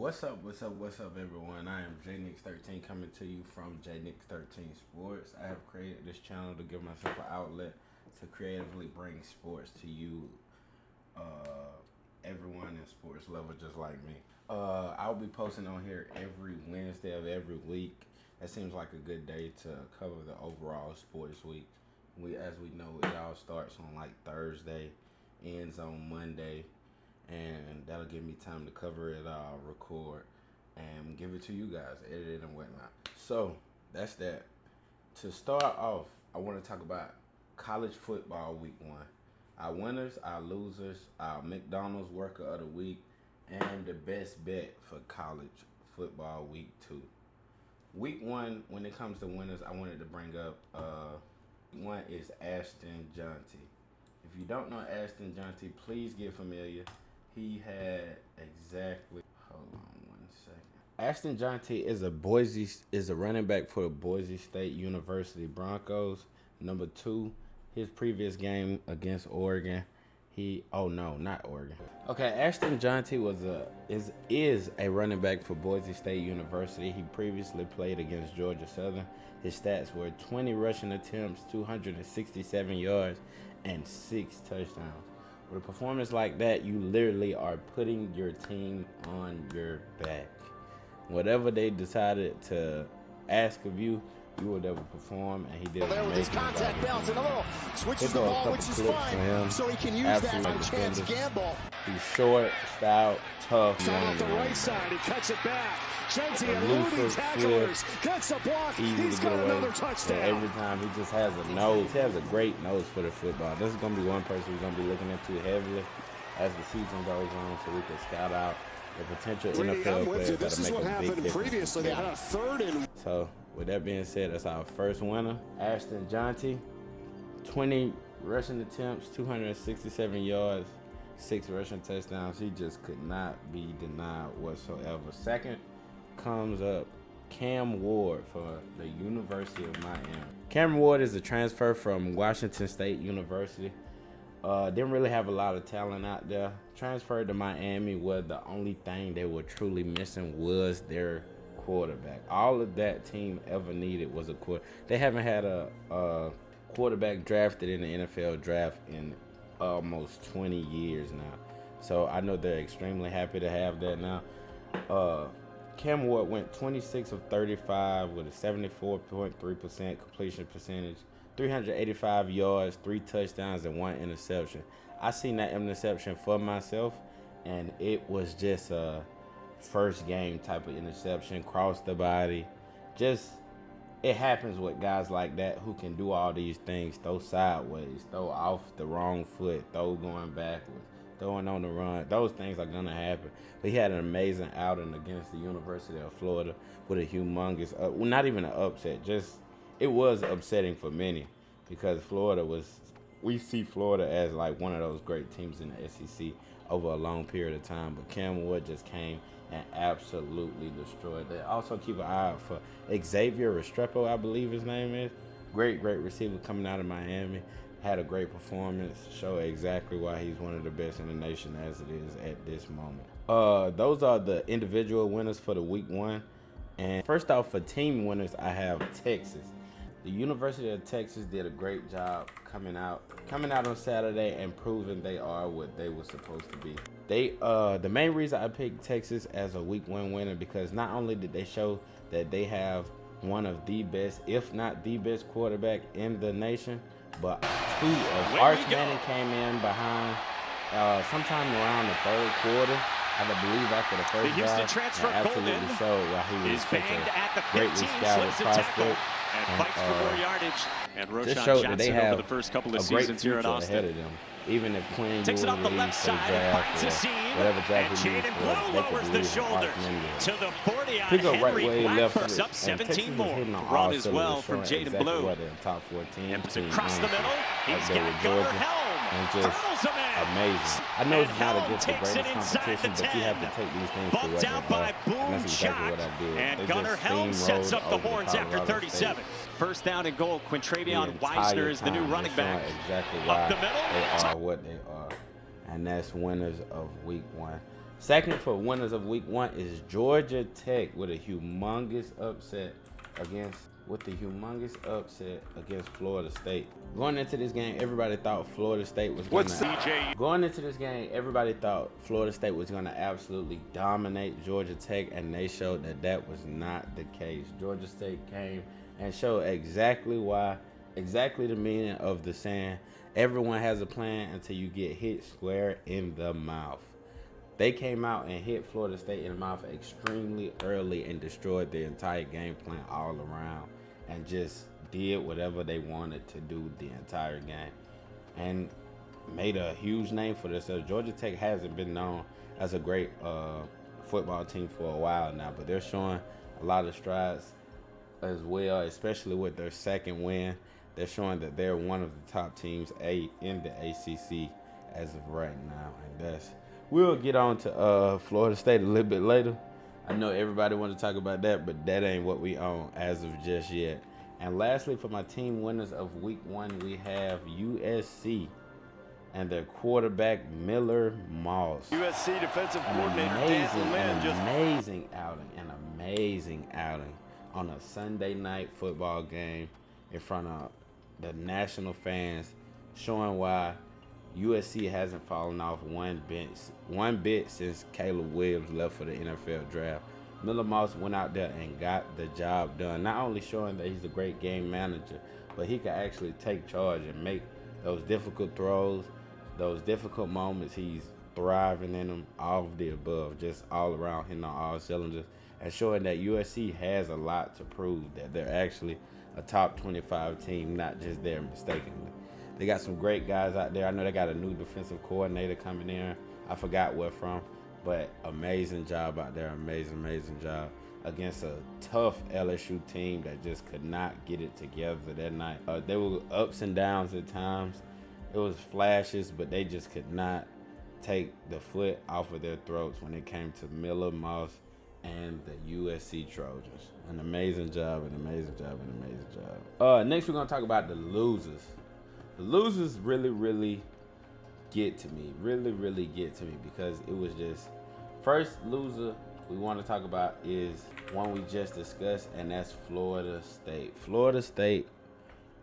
What's up, everyone? I am JNix13 coming to you from JNix13 Sports. I have created this channel to give myself an outlet to creatively bring sports to you, everyone in sports level just like me. I'll be posting on here every Wednesday of every week. That seems like a good day to cover the overall sports week. As we know, it all starts on like Thursday, ends on Monday, and that'll give me time to cover it all, record, and give it to you guys, edit it and whatnot. So that's that. To start off, I want to talk about college football week 1. Our winners, our losers, our McDonald's worker of the week, and the best bet for college football week 2. Week 1, when it comes to winners, I wanted to bring up one is Ashton Jeanty. If you don't know Ashton Jeanty, please get familiar. He had exactly. Hold on 1 second. Ashton Jeanty is a running back for the Boise State University Broncos. Number 2, his previous game against Oregon. Not Oregon. Okay, Ashton Jeanty is a running back for Boise State University. He previously played against Georgia Southern. His stats were 20 rushing attempts, 267 yards, and 6 touchdowns. With a performance like that, you literally are putting your team on your back. Whatever they decided to ask of you, you will never perform, and he did an amazing job. Switches the ball, which is fine, so he can use that on chance gamble. He's short, stout, tough. Off the right side, he cuts it back. Jeanty eluding tacklers, gets a block. He's got another touchdown. Every time he just has a nose. He has a great nose for the football. This is going to be one person we're going to be looking into heavily as the season goes on, so we can scout out the potential NFL players that'll make a big difference. Previously, they had a 3rd and. So, with that being said, that's our first winner, Ashton Jeanty. 20 rushing attempts, 267 yards, 6 rushing touchdowns. He just could not be denied whatsoever. Second comes up Cam Ward for the University of Miami. Cam Ward is a transfer from Washington State University. Didn't really have a lot of talent out there. Transferred to Miami, where the only thing they were truly missing was their quarterback. All of that team ever needed was a quarterback. They haven't had a quarterback drafted in the NFL draft in almost 20 years now. So I know they're extremely happy to have that now. Cam Ward went 26 of 35 with a 74.3% completion percentage, 385 yards, 3 touchdowns, and 1 interception. I seen that interception for myself, and it was just a first game type of interception, cross the body. Just, it happens with guys like that who can do all these things, throw sideways, throw off the wrong foot, throw going backwards, throwing on the run. Those things are going to happen. But he had an amazing outing against the University of Florida with a humongous, not even an upset, just it was upsetting for many because we see Florida as like one of those great teams in the SEC over a long period of time. But Cam Ward just came and absolutely destroyed that. Also keep an eye out for Xavier Restrepo, I believe his name is. Great receiver coming out of Miami. Had a great performance, show exactly why he's one of the best in the nation as it is at this moment. Those are the individual winners for the week 1. And first off, for team winners, I have Texas. The University of Texas did a great job coming out on Saturday and proving they are what they were supposed to be. The main reason I picked Texas as a week 1 winner because not only did they show that they have one of the best, if not the best quarterback in the nation, but 2 of Arch Manning came in behind sometime around the 3rd quarter. I believe after the first drive, and absolutely showed why he was such a greatly scouted prospect. And fights for more yardage. And Roschon showed Johnson that they have over the first couple of a great seasons here at Austin. Ahead of them. Even if Quinn takes it off the left side, finds a seam, whatever and Jaden Blue lowers the shoulder to the 40 on Henry Blackford's up 17 more. Run as well from Jaden Blue. Top 14 and across the middle, he's got Gunnar Helm. And just amazing. I know it's not against the greatest competition, but you have to take these things for what they are. And that's exactly what I did. And Gunnar Helm sets up the horns after 37. First down and goal. Quintravion Weisner is the new running back. Exactly up the middle. They are what they are. And that's winners of week 1. Second for winners of week 1 is Georgia Tech with a humongous upset against Florida State. Going into this game, everybody thought Florida State was going to absolutely dominate Georgia Tech, and they showed that that was not the case. Georgia State came and showed exactly the meaning of the saying, everyone has a plan until you get hit square in the mouth. They came out and hit Florida State in the mouth extremely early and destroyed the entire game plan all around and just did whatever they wanted to do the entire game and made a huge name for themselves. Georgia Tech hasn't been known as a great football team for a while now, but they're showing a lot of strides as well, especially with their second win. They're showing that they're one of the top teams in the ACC as of right now, and we'll get on to Florida State a little bit later. I know everybody wants to talk about that, but that ain't what we own as of just yet. And lastly, for my team winners of week 1, we have USC and their quarterback, Miller Moss. USC defensive coordinator, an amazing outing on a Sunday night football game in front of the national fans, showing why USC hasn't fallen off one bit since Caleb Williams left for the NFL draft. Miller Moss went out there and got the job done, not only showing that he's a great game manager, but he can actually take charge and make those difficult throws, those difficult moments. He's thriving in them, all of the above, just all around hitting on all cylinders, and showing that USC has a lot to prove, that they're actually a top 25 team, not just there mistakenly. They got some great guys out there. I know they got a new defensive coordinator coming in. I forgot where from, but amazing job out there. Amazing job against a tough LSU team that just could not get it together that night. There were ups and downs at times. It was flashes, but they just could not take the foot off of their throats when it came to Miller Moss and the USC Trojans. An amazing job. Next, we're going to talk about the losers. The losers really get to me. Really get to me because it was just, first loser we want to talk about is one we just discussed, and that's Florida State. Florida State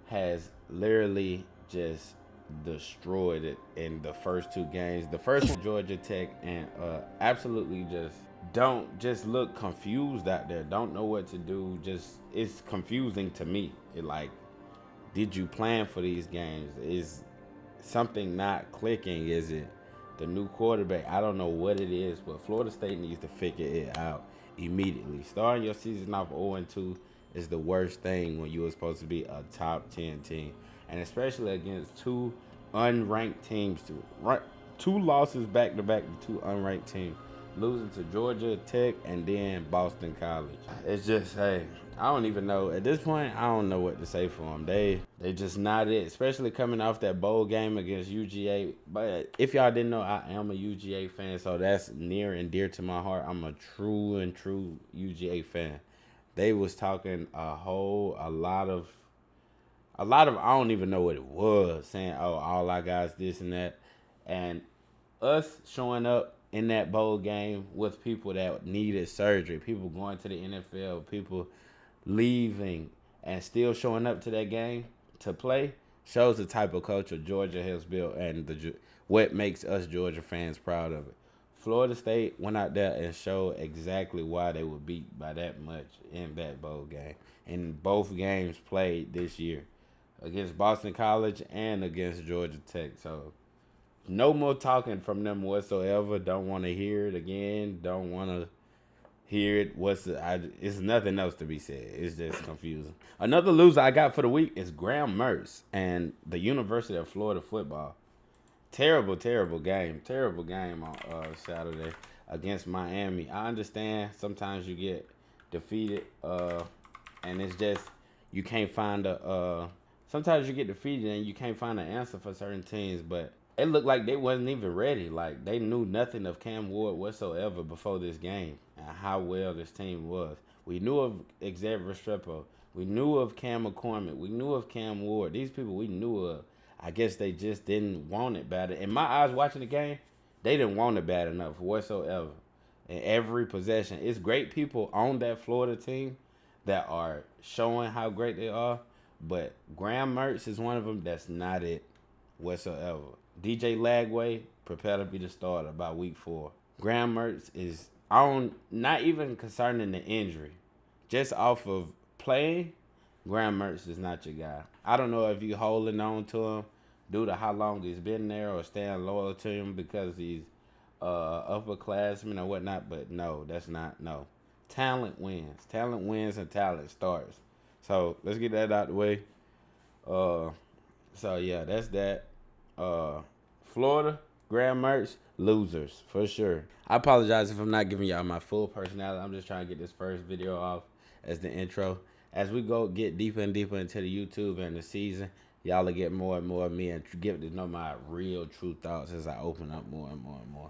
has literally just destroyed it in the first 2 games. The first one, Georgia Tech, and absolutely just look confused out there. Don't know what to do. It's confusing to me. Did you plan for these games? Is something not clicking? Is it the new quarterback? I don't know what it is, but Florida State needs to figure it out immediately. Starting your season off 0-2 is the worst thing when you were supposed to be a top 10 team, and especially against 2 unranked teams. 2 losses back-to-back to 2 unranked teams. Losing to Georgia Tech and then Boston College. It's just, hey, I don't even know. At this point, I don't know what to say for them. They just not it, especially coming off that bowl game against UGA. But if y'all didn't know, I am a UGA fan, so that's near and dear to my heart. I'm a true UGA fan. They was talking a lot of I don't even know what it was, saying, oh, all our guys this and that. And us showing up in that bowl game with people that needed surgery, people going to the NFL, people leaving and still showing up to that game to play, shows the type of culture Georgia has built and what makes us Georgia fans proud of it. Florida State went out there and showed exactly why they were beat by that much in that bowl game. In both games played this year, against Boston College and against Georgia Tech. So no more talking from them whatsoever. Don't want to hear it again. Don't want to hear it. It's nothing else to be said. It's just confusing. Another loser I got for the week is Graham Mertz and the University of Florida football. Terrible game. Terrible game on Saturday against Miami. I understand sometimes you get defeated, and it's just you can't find sometimes you get defeated and you can't find an answer for certain teams, but it looked like they wasn't even ready. Like, they knew nothing of Cam Ward whatsoever before this game and how well this team was. We knew of Xavier Restrepo. We knew of Cam McCormick. We knew of Cam Ward. These people we knew of. I guess they just didn't want it better. In my eyes watching the game, They didn't want it bad enough whatsoever. In every possession, it's great people on that Florida team that are showing how great they are, but Graham Mertz is one of them that's not it whatsoever. DJ Lagway, prepare to be the starter by week 4. Graham Mertz is on, not even concerning the injury, just off of playing. Graham Mertz is not your guy. I don't know if you holding on to him due to how long he's been there or staying loyal to him because he's upperclassmen or whatnot, but no, that's not, no. Talent wins. Talent wins and talent starts. So let's get that out the way. So yeah, that's that. Florida, Graham Mertz, losers for sure. I apologize if I'm not giving y'all my full personality. I'm just trying to get this first video off as the intro. As we go get deeper and deeper into the YouTube and the season, y'all will get more and more of me and get to know my real true thoughts as I open up more and more and more.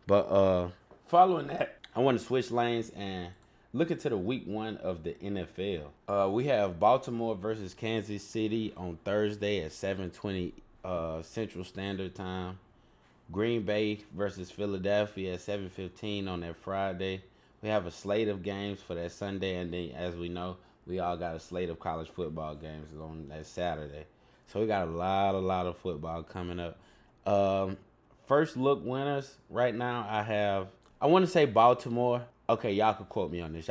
But following that, I want to switch lanes and look into the week 1 of the NFL. We have Baltimore versus Kansas City on Thursday at 7:20 Central Standard Time. Green Bay versus Philadelphia at 7:15 on that Friday. We have a slate of games for that Sunday, and then, as we know, we all got a slate of college football games on that Saturday. So we got a lot of football coming up. First look winners right now, I want to say Baltimore. Okay, y'all could quote me on this.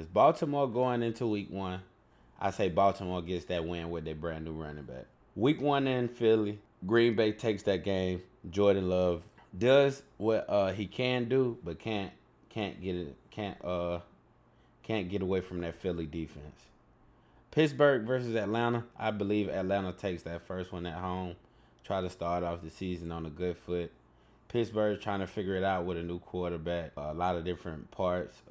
Baltimore going into week 1. I say Baltimore gets that win with their brand new running back. Week 1 in Philly, Green Bay takes that game. Jordan Love does what he can do, but can't get away from that Philly defense. Pittsburgh versus Atlanta. I believe Atlanta takes that first one at home. Try to start off the season on a good foot. Pittsburgh trying to figure it out with a new quarterback. A lot of different parts.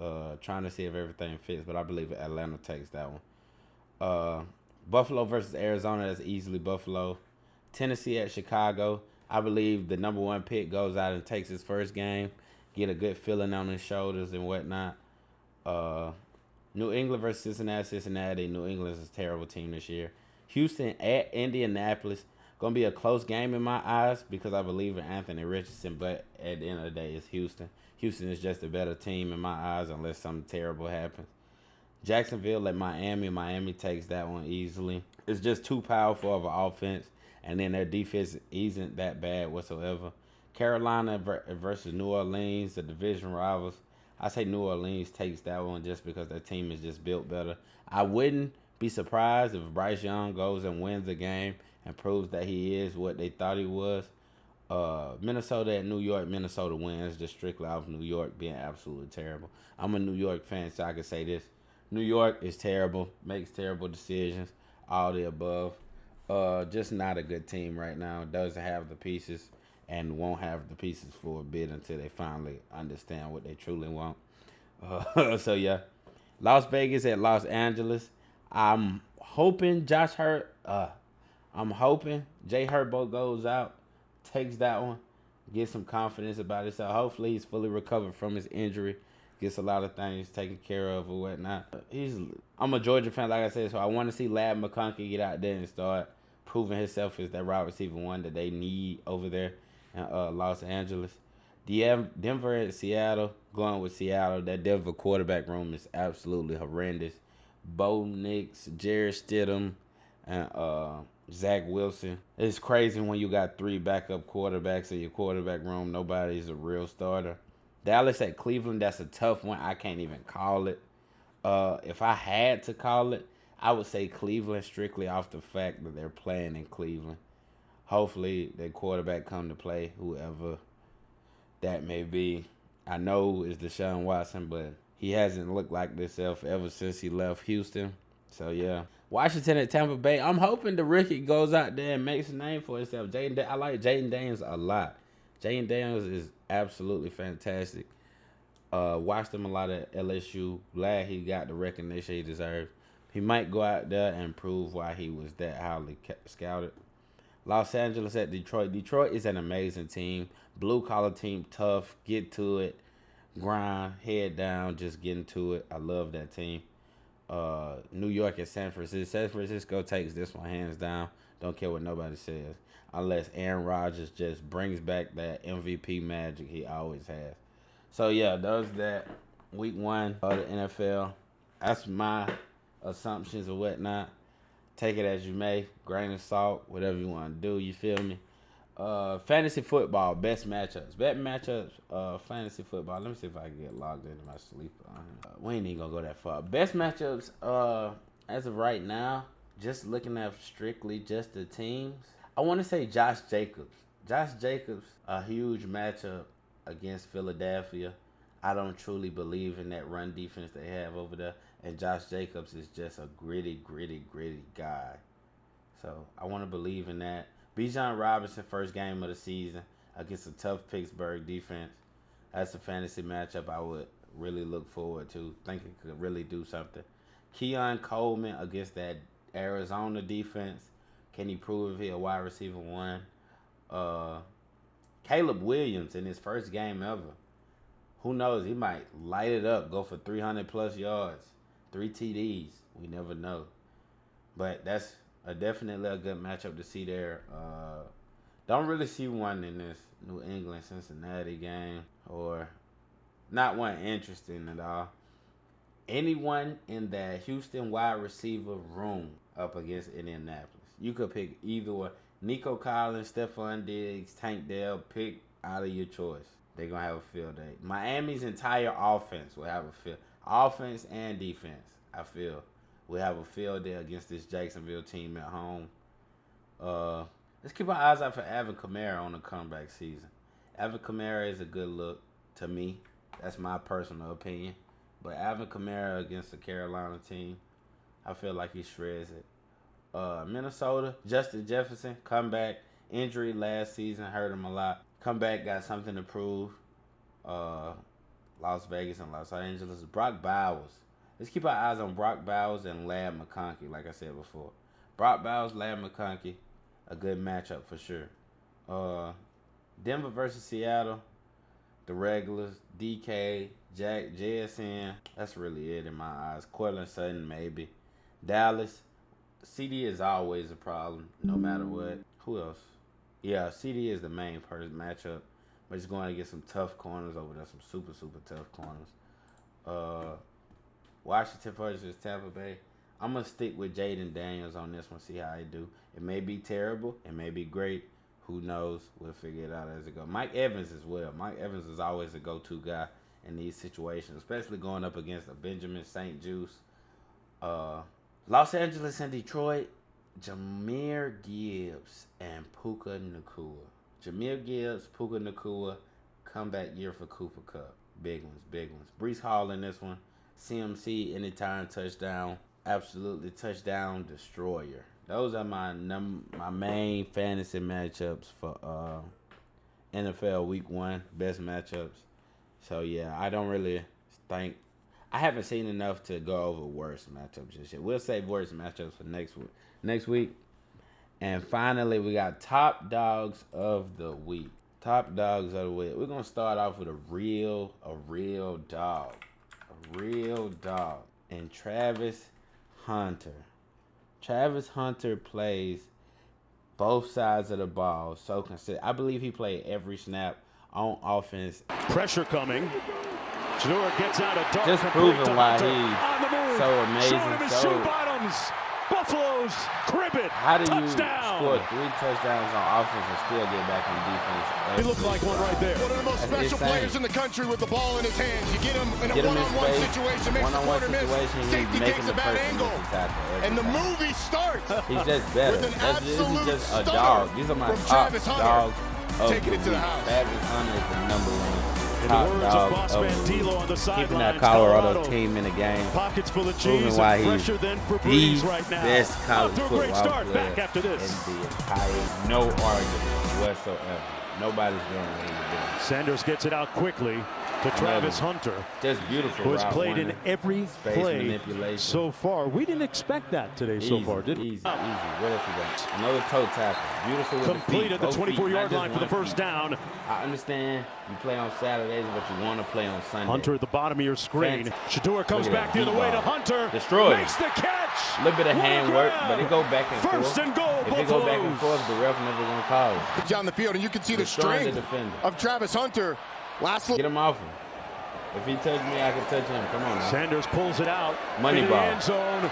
Trying to see if everything fits. But I believe Atlanta takes that one. Buffalo versus Arizona. That's easily Buffalo. Tennessee at Chicago. I believe the number 1 pick goes out and takes his first game. Get a good feeling on his shoulders and whatnot. New England versus Cincinnati. New England is a terrible team this year. Houston at Indianapolis. Going to be a close game in my eyes because I believe in Anthony Richardson, but at the end of the day, it's Houston. Houston is just a better team in my eyes unless something terrible happens. Jacksonville at Miami. Miami takes that one easily. It's just too powerful of an offense, and then their defense isn't that bad whatsoever. Carolina versus New Orleans, the division rivals. I say New Orleans takes that one just because their team is just built better. I wouldn't be surprised if Bryce Young goes and wins the game and proves that he is what they thought he was. Minnesota at New York. Minnesota wins just strictly off New York being absolutely terrible. I'm a New York fan, so I can say this. New York is terrible, makes terrible decisions, all the above. Just not a good team right now. Doesn't have the pieces and won't have the pieces for a bit until they finally understand what they truly want. So, yeah. Las Vegas at Los Angeles. I'm hoping Jay Herbo goes out, takes that one, gets some confidence about himself. Hopefully he's fully recovered from his injury, gets a lot of things taken care of or whatnot. I'm a Georgia fan, like I said, so I want to see Ladd McConkey get out there and start proving himself as that wide receiver one that they need over there in Los Angeles. Denver and Seattle, going with Seattle. That Denver quarterback room is absolutely horrendous. Bo Nix, Jarrett Stidham, and Zach Wilson. It's crazy when you got 3 backup quarterbacks in your quarterback room. Nobody's a real starter. Dallas at Cleveland, that's a tough one. I can't even call it. If I had to call it, I would say Cleveland strictly off the fact that they're playing in Cleveland. Hopefully their quarterback come to play, whoever that may be. I know it's Deshaun Watson, but he hasn't looked like this ever since he left Houston. So, yeah. Washington at Tampa Bay. I'm hoping the rookie goes out there and makes a name for himself. I like Jaden Daniels a lot. Jaden Daniels is absolutely fantastic. Watched him a lot at LSU. Glad he got the recognition he deserves. He might go out there and prove why he was that highly scouted. Los Angeles at Detroit. Detroit is an amazing team. Blue-collar team, tough, get to it, grind, head down, just get into it. I love that team. New York and San Francisco. San Francisco takes this one hands down. Don't care what nobody says. Unless Aaron Rodgers just brings back that MVP magic he always has. So, yeah, those that week 1 of the NFL. That's my assumptions or whatnot. Take it as you may. Grain of salt. Whatever you want to do. You feel me? Fantasy football. Best matchups. Best matchups. Fantasy football. Let me see if I can get logged into my sleep. We ain't even going to go that far. Best matchups as of right now. Just looking at strictly just the teams. I want to say Josh Jacobs. Josh Jacobs, a huge matchup against Philadelphia. I don't truly believe in that run defense they have over there. And Josh Jacobs is just a gritty guy. So I want to believe in that. Bijan Robinson, first game of the season against a tough Pittsburgh defense. That's a fantasy matchup I would really look forward to. Think it could really do something. Keon Coleman against that Arizona defense. Can he prove if he's a wide receiver 1? Caleb Williams in his first game ever. Who knows? He might light it up, go for 300-plus yards, 3 TDs. We never know. But that's definitely a good matchup to see there. Don't really see one in this New England-Cincinnati game, or not one interesting at all. Anyone in that Houston wide receiver room up against Indianapolis. You could pick either one. Nico Collins, Stephon Diggs, Tank Dell. Pick out of your choice. They're going to have a field day. Miami's entire offense will have a field. Offense and defense, I feel, will have a field day against this Jacksonville team at home. Let's keep our eyes out for Alvin Kamara on the comeback season. Alvin Kamara is a good look to me. That's my personal opinion. But Alvin Kamara against the Carolina team, I feel like he shreds it. Minnesota, Justin Jefferson, comeback. Injury last season hurt him a lot. Comeback, got something to prove. Las Vegas and Los Angeles. Brock Bowers. Let's keep our eyes on Brock Bowers and Ladd McConkey, like I said before. Brock Bowers, Ladd McConkey, a good matchup for sure. Denver versus Seattle, the regulars, DK, Jack, JSN. That's really it in my eyes. Cortland Sutton, maybe. Dallas, CD is always a problem, no matter what. Who else? Yeah, CD is the main matchup. But he's going to get some tough corners over there, some super tough corners. Washington versus Tampa Bay. I'm going to stick with Jaden Daniels on this one, see how he do. It may be terrible. It may be great. Who knows? We'll figure it out as it goes. Mike Evans as well. Mike Evans is always a go-to guy in these situations, especially going up against a Benjamin St. Juice. Los Angeles and Detroit, Jahmyr Gibbs and Puka Nacua. Jahmyr Gibbs, Puka Nacua, comeback year for Cooper Kupp. Big ones. Breece Hall in this one. CMC, anytime touchdown. Absolutely touchdown destroyer. Those are my main fantasy matchups for NFL Week 1. Best matchups. So, yeah, I don't really think. I haven't seen enough to go over worse matchups just yet. We'll save worse matchups for next week. And finally, we got top dogs of the week. Top dogs of the week. We're going to start off with a real dog. A real dog. And Travis Hunter. Travis Hunter plays both sides of the ball so consistent. I believe he played every snap on offense. Pressure coming. Shador gets out of dark. Just proving why he's so amazing. So Buffalo's cribbit. How do you score 3 touchdowns on offense and still get back on defense? He looked like one right there. One of the most special players in the country with the ball in his hands. You get him in a one-on-one situation, makes the corner miss. Safety takes a bad angle. And the movie starts. He's just better. This is just a dog. These are my top dogs of the week. Travis Hunter is the number 1. Top dog of keeping that Colorado team in the game, proving why he's the best college football player in the entire, no argument whatsoever. Nobody's doing what he's doing. Sanders gets it out quickly. to Travis Hunter. Just beautiful. Who has played in every play so far. We didn't expect that today so far, did we? Easy. What else we got? Another toe tackle. Beautiful with complete the feet. At the 24-yard line for the first down. I understand you play on Saturdays, but you want to play on Sunday. Hunter at the bottom of your screen. Shedeur comes back the other way to Hunter. Destroyed. Makes the catch. A little bit of handwork, but it go back and forth. First and goal, if it go back and forth, the ref never going to call it. Down the field, and you can see the strength of Travis Hunter. Get him off him. If he touched me, I can touch him. Come on, man. Sanders pulls it out. Money in ball. The end zone.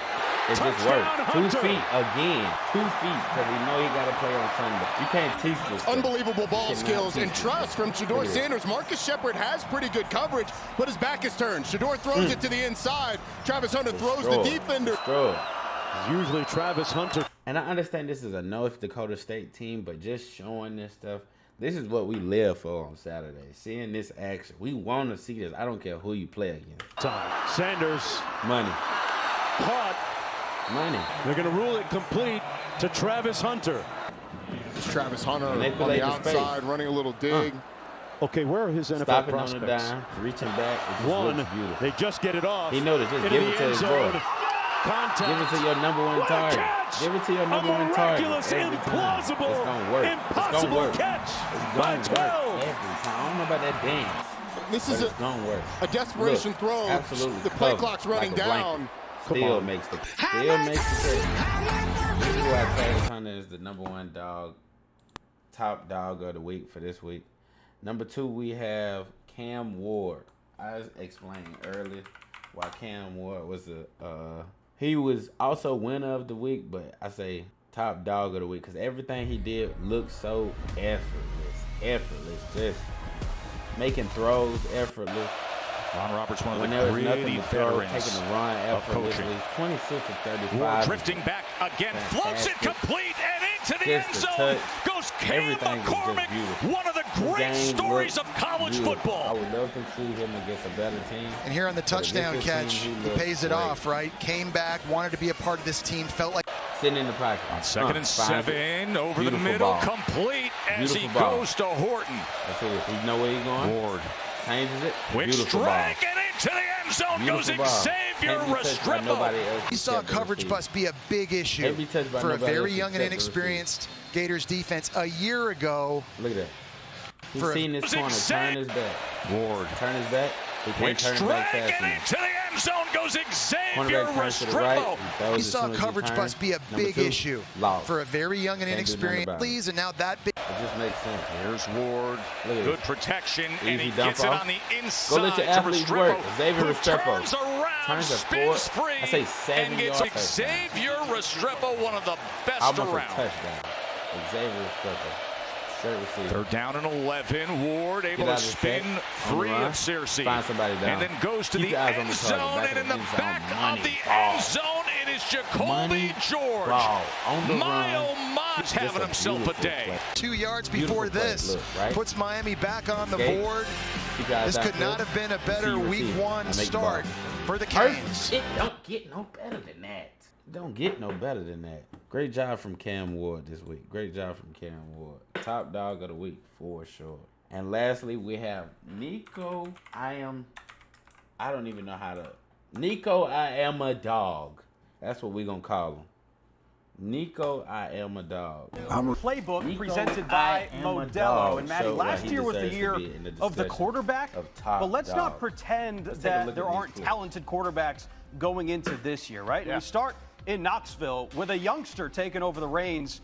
It just worked. 2 feet again. 2 feet, because we know he got to play on Sunday. You can't teach this. Unbelievable ball skills and trust from Shedeur Sanders. Marcus Shepard has pretty good coverage, but his back is turned. Shedeur throws it to the inside. Travis Hunter throws the defender. Usually Travis Hunter. And I understand this is a North Dakota State team, but just showing this stuff, this is what we live for on Saturday. Seeing this action. We want to see this. I don't care who you play against. Sanders. Money. Caught. Money. They're going to rule it complete to Travis Hunter. It's Travis Hunter on the outside, running a little dig. Okay, where are his NFL Stopping prospects? On the dime, reaching back. One. They just get it off. He knows to just give it to his boy. Contact. Give it to your number one target. Give it to your number one target. Implausible, it's gonna work. Impossible it's gonna work. catch It's by gonna 12. Work every time. I don't know about that dance. This is gonna work. A desperation throw. Absolutely. The play clock's running down. Still makes the trade. This is why Travis Hunter is the number one dog, top dog of the week for this week. Number 2, we have Cam Ward. I explained earlier why Cam Ward was he was also winner of the week, but I say top dog of the week because everything he did looked so effortless, just making throws effortless. Ron Roberts, one of the great veterans taking a run effortlessly. 26 to 35. Drifting back again, floats it complete and into the end zone. Touch. Goes Cam McCormick, one of the great stories of college football. I would love to see him against a better team. And here on the touchdown catch, he pays it off, right? Came back, wanted to be a part of this team, felt like sitting in the pocket. On 2nd and 7, over the middle, complete as he goes to Horton. That's it. You know where he's going? Ward changes it. Quick strike and into the end zone goes Xavier Restrepo. He saw coverage bust be a big issue for a very young and inexperienced Gators defense a year ago. Look at that. He's seen this corner, turn his back. Ward. Turn his back. He can't turn his back fast enough. Into the end zone goes Xavier Restrepo. He saw coverage bust be a big issue for a very young and inexperienced leagues, and now that big. It just makes sense. Here's Ward. Good protection, and he gets it on the inside. Go let your athletes work. Xavier Restrepo turns around, spins free, I say 7 and gets Xavier Restrepo, one of the best around. Touchdown. Xavier Restrepo. They're down in 11. Ward able to spin free of Searcy. Find somebody down. And then goes to the end zone, and in the back of the end zone, it is Jacoby George. My, oh my, is having himself a day. 2 yards before this puts Miami back on the board. This could not have been a better week 1 start for the Canes. It don't get no better than that. Don't get no better than that. Great job from Cam Ward this week. Great job from Cam Ward. Top dog of the week for sure. And lastly, we have Nico. I don't even know how to. Nico, I am a dog. That's what we're going to call him. Nico, I am a dog. Playbook Nico, presented by Modelo. And Maddie, last year was the year of the quarterback. But let's not pretend that there aren't talented quarterbacks going into this year, right? Yeah. We start in Knoxville with a youngster taking over the reins,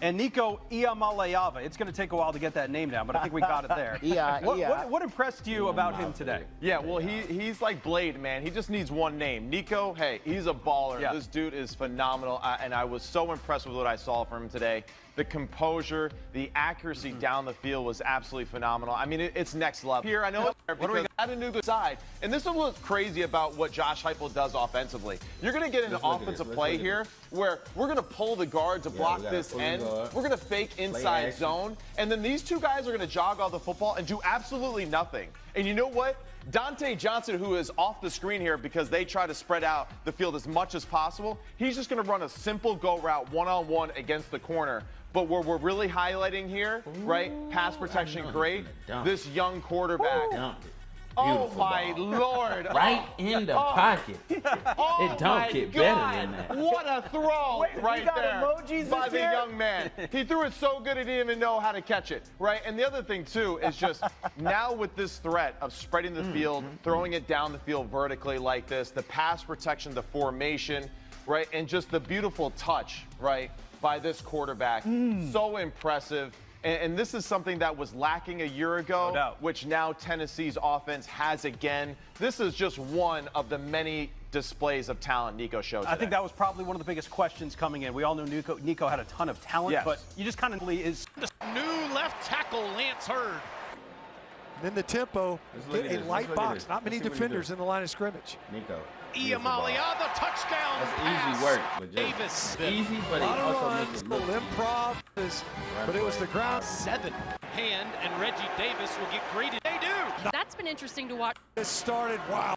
and Nico Iamaleava. It's going to take a while to get that name down, but I think we got it there. What impressed you about him today? Yeah, well, he's like Blade, man. He just needs one name. Nico, hey, he's a baller. Yeah. This dude is phenomenal, and I was so impressed with what I saw from him today. The composure, the accuracy down the field was absolutely phenomenal. I mean, it's next level. Here, I know because Chattanooga side, and this is what's crazy about what Josh Heupel does offensively. You're going to get an offensive play here where we're going to pull the guard to block this end. We're going to fake inside zone, and then these two guys are going to jog off the football and do absolutely nothing. And you know what? Dante Johnson, who is off the screen here because they try to spread out the field as much as possible, he's just going to run a simple go route one-on-one against the corner. But where we're really highlighting here, right, pass protection great, this young quarterback. Oh, my Lord. Right in the pocket. Oh, it don't get better than that. What a throw right there emojis by the young man. He threw it so good he didn't even know how to catch it, right? And the other thing, too, is just now with this threat of spreading the field, throwing it down the field vertically like this, the pass protection, the formation, right, and just the beautiful touch, right, by this quarterback. So impressive. And this is something that was lacking a year ago, which now Tennessee's offense has again. This is just one of the many displays of talent Nico showed today. I think that was probably one of the biggest questions coming in. We all knew Nico had a ton of talent, but you just kind of is. New left tackle, Lance Hurd. And then the tempo, hit a light box. Not many defenders in the line of scrimmage. Nico. Iamaleava, the touchdown That's pass. easy work. Davis. Easy, but it also makes it look improv. But it was the ground. 7 hand, and Reggie Davis will get greeted. They do. That's been interesting to watch. It started, wow.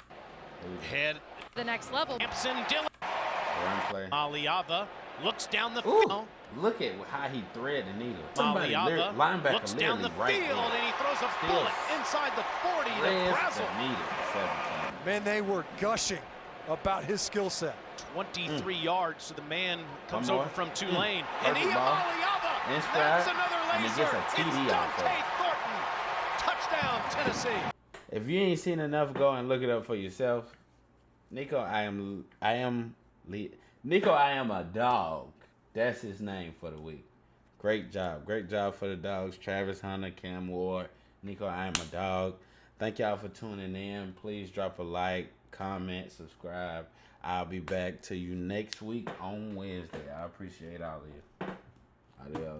Head. The next level. Hampson Dillon. Run play. Aliava looks down the Ooh, field. look at how he thread the needle. Aliava Linebacker looks down the right field, there. and he throws a Still bullet inside the 40 to Brazel. the needle 7 times. Man, they were gushing about his skill set. 23 yards, so the man comes over from Tulane. And Perfect ball. Iamaleava, In stride, that's another and he laser. gets a TD It's off of Dante it. Thornton. Touchdown, Tennessee. If you ain't seen enough, go and look it up for yourself. Nico, I am a dog. That's his name for the week. Great job for the dogs. Travis Hunter, Cam Ward, Nico, I am a dog. Thank y'all for tuning in. Please drop a like, comment, subscribe. I'll be back to you next week on Wednesday. I appreciate all of you. Adios.